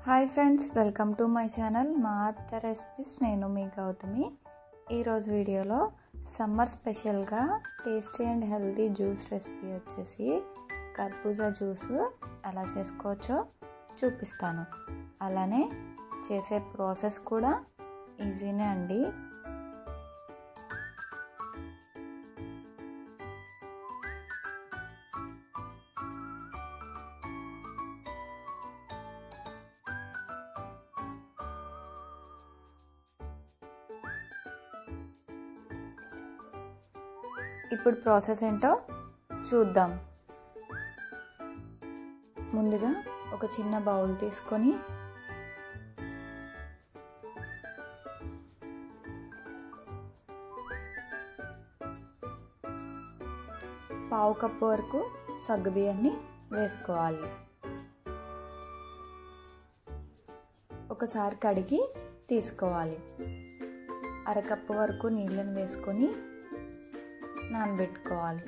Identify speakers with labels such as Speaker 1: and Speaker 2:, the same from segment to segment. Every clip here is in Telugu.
Speaker 1: Hi friends, welcome to my channel మా అత్త రెసిపీస్. నేను మీ గౌతమి. ఈరోజు వీడియోలో సమ్మర్ స్పెషల్గా tasty and healthy juice recipe వచ్చేసి కర్బూజా జ్యూస్ ఎలా చేసుకోవచ్చో చూపిస్తాను. అలానే చేసే ప్రాసెస్ కూడా ఈజీనే అండి. ఇప్పుడు ప్రాసెస్ ఏంటో చూద్దాం. ముందుగా ఒక చిన్న బౌల్ తీసుకొని పావు కప్పు వరకు సగ్గుబియ్యాన్ని వేసుకోవాలి. ఒకసారి కడిగి తీసుకోవాలి. అరకప్పు వరకు నీళ్ళని వేసుకొని నానబెట్టుకోవాలి.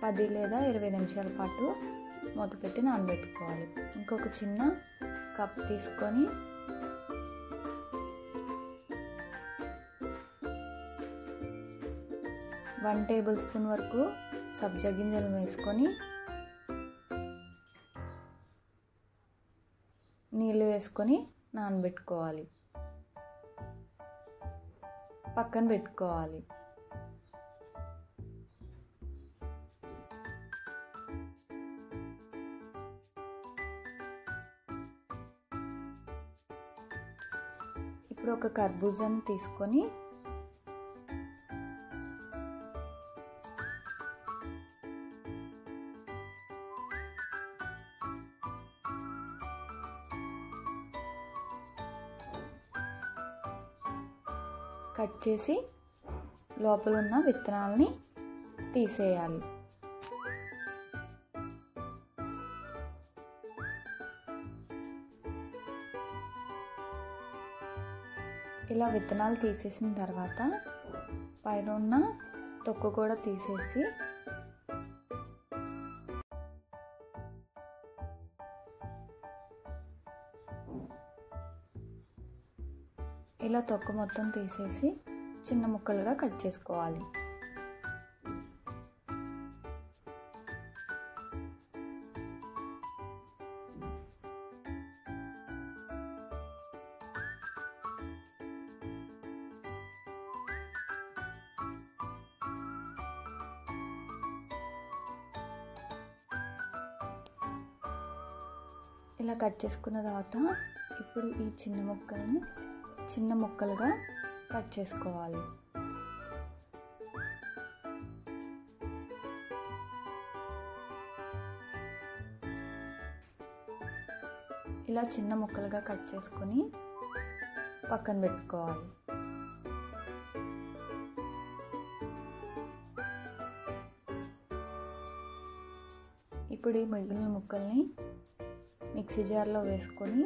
Speaker 1: పది లేదా 20 నిమిషాల పాటు మూత పెట్టి నానబెట్టుకోవాలి. ఇంకొక చిన్న కప్ తీసుకొని వన్ టేబుల్ స్పూన్ వరకు సబ్జా గింజలు వేసుకొని నీళ్ళు వేసుకొని నానబెట్టుకోవాలి. పక్కన పెట్టుకోవాలి. ఇప్పుడు ఒక కర్బూజాని తీసుకొని కట్ చేసి లోపల ఉన్న విత్తనాలని తీసేయాలి. ఇలా విత్తనాలు తీసేసిన తర్వాత పైన ఉన్న తొక్కు కూడా తీసేసి ఇలా తొక్కు మొత్తం తీసేసి చిన్న ముక్కలుగా కట్ చేసుకోవాలి. ఇలా కట్ చేసుకున్న తర్వాత ఇప్పుడు ఈ చిన్న ముక్కలుగా కట్ చేసుకోవాలి. ఇలా చిన్న ముక్కలుగా కట్ చేసుకొని పక్కన పెట్టుకోవాలి. ఇప్పుడు ఈ మిగిలిన ముక్కల్ని మిక్సీ జార్లో వేసుకొని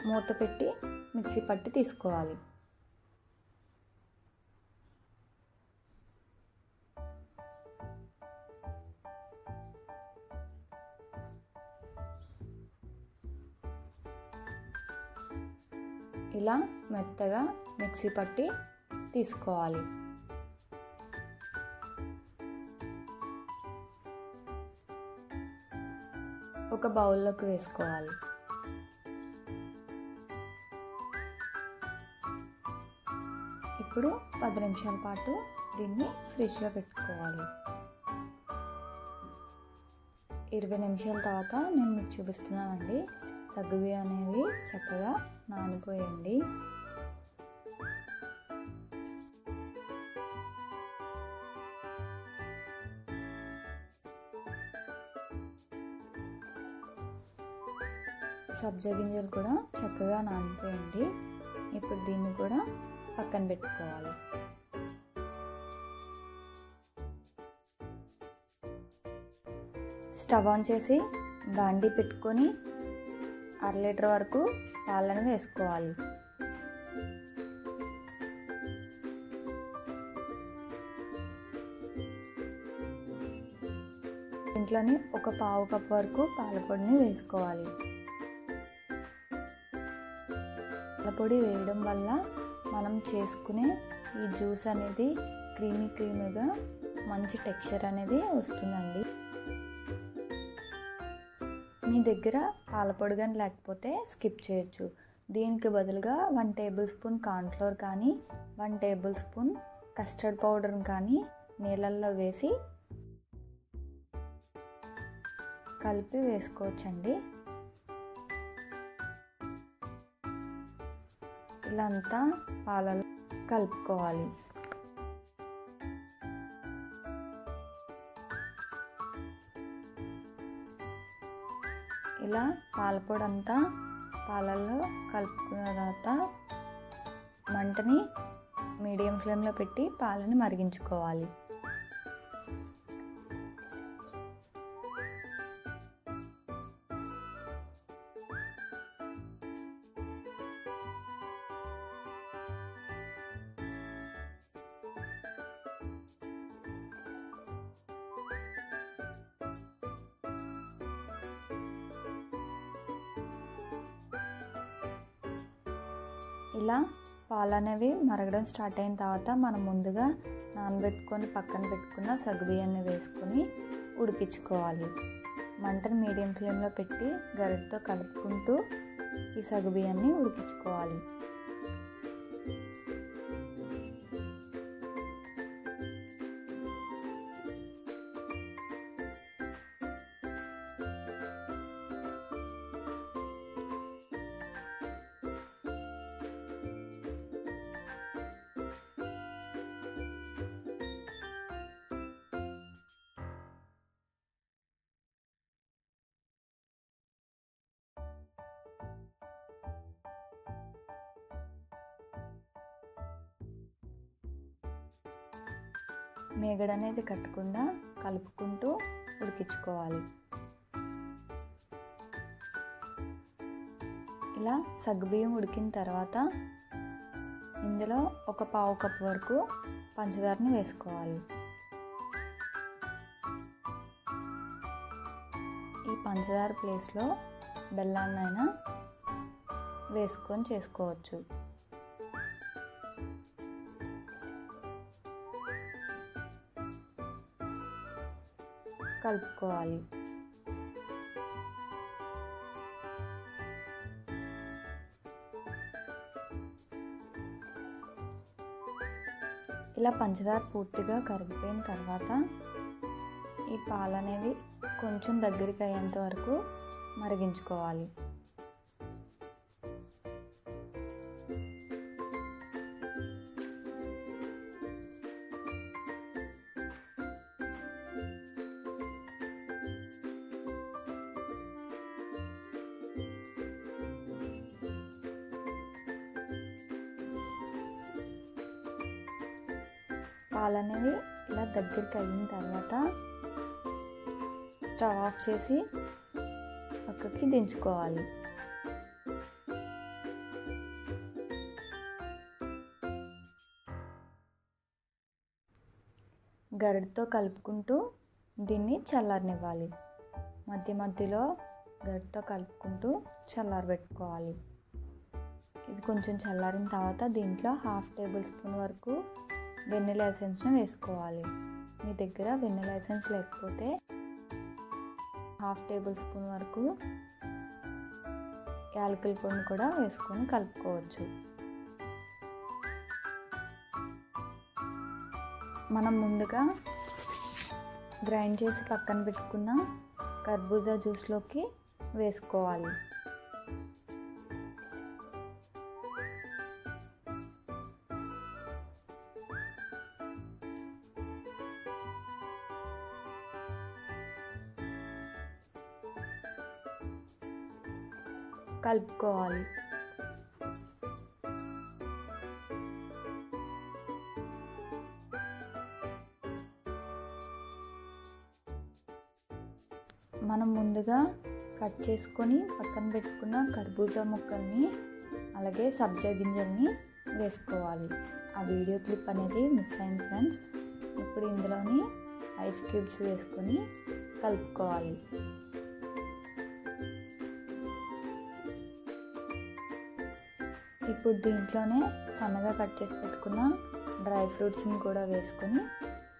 Speaker 1: మూత పెట్టి మిక్సీ పట్టి తీసుకోవాలి. ఇలా మెత్తగా మిక్సీ పట్టి తీసుకోవాలి. ఒక బౌల్లోకి వేసుకోవాలి. ఇప్పుడు 10 నిమిషాల పాటు దీన్ని ఫ్రిడ్జ్లో పెట్టుకోవాలి. 20 నిమిషాల తర్వాత నేను మీకు చూపిస్తున్నానండి. సగ్గుబియ్యం అనేవి చక్కగా నానిపోయండి. సబ్జా గింజలు కూడా చక్కగా నానిపోయండి. ఇప్పుడు దీన్ని కూడా పక్కన పెట్టుకోవాలి. స్టవ్ ఆన్ చేసి బాండీ పెట్టుకొని 1/2 లీటర్ వరకు పాలను వేసుకోవాలి. ఇంట్లోని ఒక 1/2 కప్ వరకు పాల పొడిని వేసుకోవాలి. పాల పొడి వేయడం వల్ల మనం చేసుకునే ఈ జ్యూస్ అనేది క్రీమీగా మంచి టెక్స్చర్ అనేది వస్తుందండి. మీ దగ్గర పాల పొడి కానీ లేకపోతే స్కిప్ చేయొచ్చు. దీనికి బదులుగా 1 టేబుల్ స్పూన్ కార్న్ఫ్లోర్ కానీ 1 టేబుల్ స్పూన్ కస్టర్డ్ పౌడర్ని కానీ నీళ్ళల్లో వేసి కలిపి వేసుకోవచ్చండి. ఇలా అంతా పాలలో కలుపుకోవాలి. ఇలా పాలపొడి అంతా పాలల్లో కలుపుకున్న తర్వాత మంటని మీడియం ఫ్లేమ్లో పెట్టి పాలని మరిగించుకోవాలి. ఇలా పాలు అనేవి మరగడం స్టార్ట్ అయిన తర్వాత మనం ముందుగా నానబెట్టుకొని పక్కన పెట్టుకున్న సగ్గుబియ్యాన్ని వేసుకొని ఉడికించుకోవాలి. మంటను మీడియం ఫ్లేమ్లో పెట్టి గరిటెతో కలుపుకుంటూ ఈ సగ్గుబియ్యాన్ని ఉడికించుకోవాలి. మేగడ అనేది కట్టకుండా కలుపుకుంటూ ఉడికించుకోవాలి. ఇలా సగ్గుబియ్యం ఉడికిన తర్వాత ఇందులో ఒక 1/2 కప్ వరకు పంచదారని వేసుకోవాలి. ఈ పంచదార ప్లేస్లో బెల్లాన్నైనా వేసుకొని చేసుకోవచ్చు. కలుపుకోవాలి. ఇలా పంచదార పూర్తిగా కరిగిపోయిన తర్వాత ఈ పాలు అనేవి కొంచెం దగ్గరికి అయ్యేంత వరకు మరిగించుకోవాలి. పాలు అనేవి ఇలా దగ్గరికి అయిన తర్వాత స్టవ్ ఆఫ్ చేసి పక్కకి దించుకోవాలి. గరిటెతో కలుపుకుంటూ దీన్ని చల్లారనివ్వాలి. మధ్య మధ్యలో గరిటెతో కలుపుకుంటూ చల్లారబెట్టుకోవాలి. ఇది కొంచెం చల్లారిన తర్వాత దీంట్లో 1/2 టేబుల్ స్పూన్ వరకు వెనిలా ఎసెన్స్ని వేసుకోవాలి. మీ దగ్గర వెనిలా ఎసెన్స్ లేకపోతే 1/2 టేబుల్ స్పూన్ వరకు యాలకుల పొడిని కూడా వేసుకొని కలుపుకోవచ్చు. మనం ముందుగా గ్రైండ్ చేసి పక్కన పెట్టుకున్న కర్బూజా జ్యూస్లోకి వేసుకోవాలి. కలుపుకోవాలి. మనం ముందుగా కట్ చేసుకొని పక్కన పెట్టుకున్న కర్బూజా ముక్కల్ని అలాగే సబ్జా గింజల్ని వేసుకోవాలి. ఆ వీడియో క్లిప్ అనేది మిస్ అయింది ఫ్రెండ్స్. ఇప్పుడు ఇందులోని ఐస్ క్యూబ్స్ వేసుకొని కలుపుకోవాలి. ఇప్పుడు దీంట్లోనే సన్నగా కట్ చేసి పెట్టుకున్న డ్రై ఫ్రూట్స్ని కూడా వేసుకొని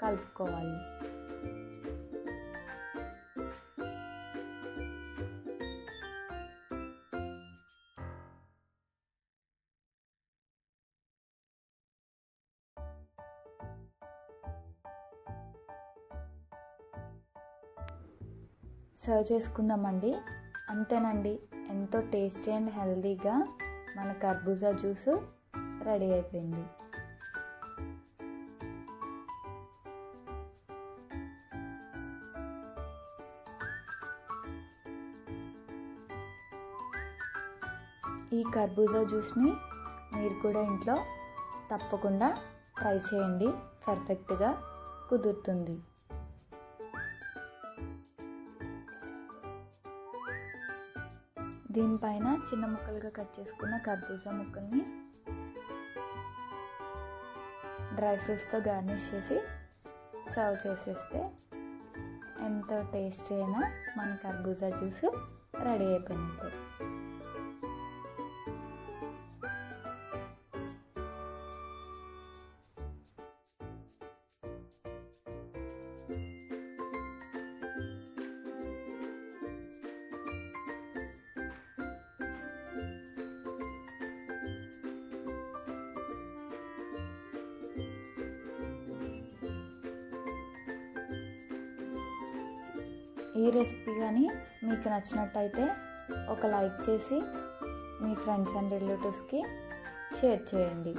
Speaker 1: కలుపుకోవాలి. సర్వ్ చేసుకుందామండి. అంతేనండి, ఎంతో టేస్టీ అండ్ హెల్తీగా మన కర్బూజా జ్యూస్ రెడీ అయిపోయింది. ఈ కర్బూజా జ్యూస్ని మీరు కూడా ఇంట్లో తప్పకుండా ట్రై చేయండి, పర్ఫెక్ట్గా కుదురుతుంది. దీనిపైన చిన్న ముక్కలుగా కట్ చేసుకున్న కర్బూజా ముక్కల్ని డ్రై ఫ్రూట్స్తో గార్నిష్ చేసి సర్వ్ చేసేస్తే ఎంతో టేస్టీ అయిన మన కర్బూజా జ్యూస్ రెడీ అయిపోయినట్టు. ఈ రెసిపీ కానీ మీకు నచ్చినట్టయితే ఒక లైక్ చేసి మీ ఫ్రెండ్స్ అండ్ రిలేటివ్స్కి షేర్ చేయండి.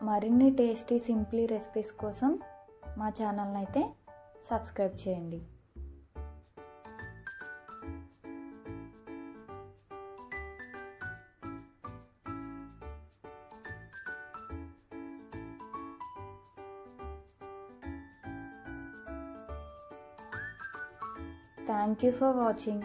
Speaker 1: మరిన్ని టేస్టీ సింప్లీ రెసిపీస్ కోసం మా ఛానల్ని అయితే సబ్స్క్రైబ్ చేయండి. Thank you for watching.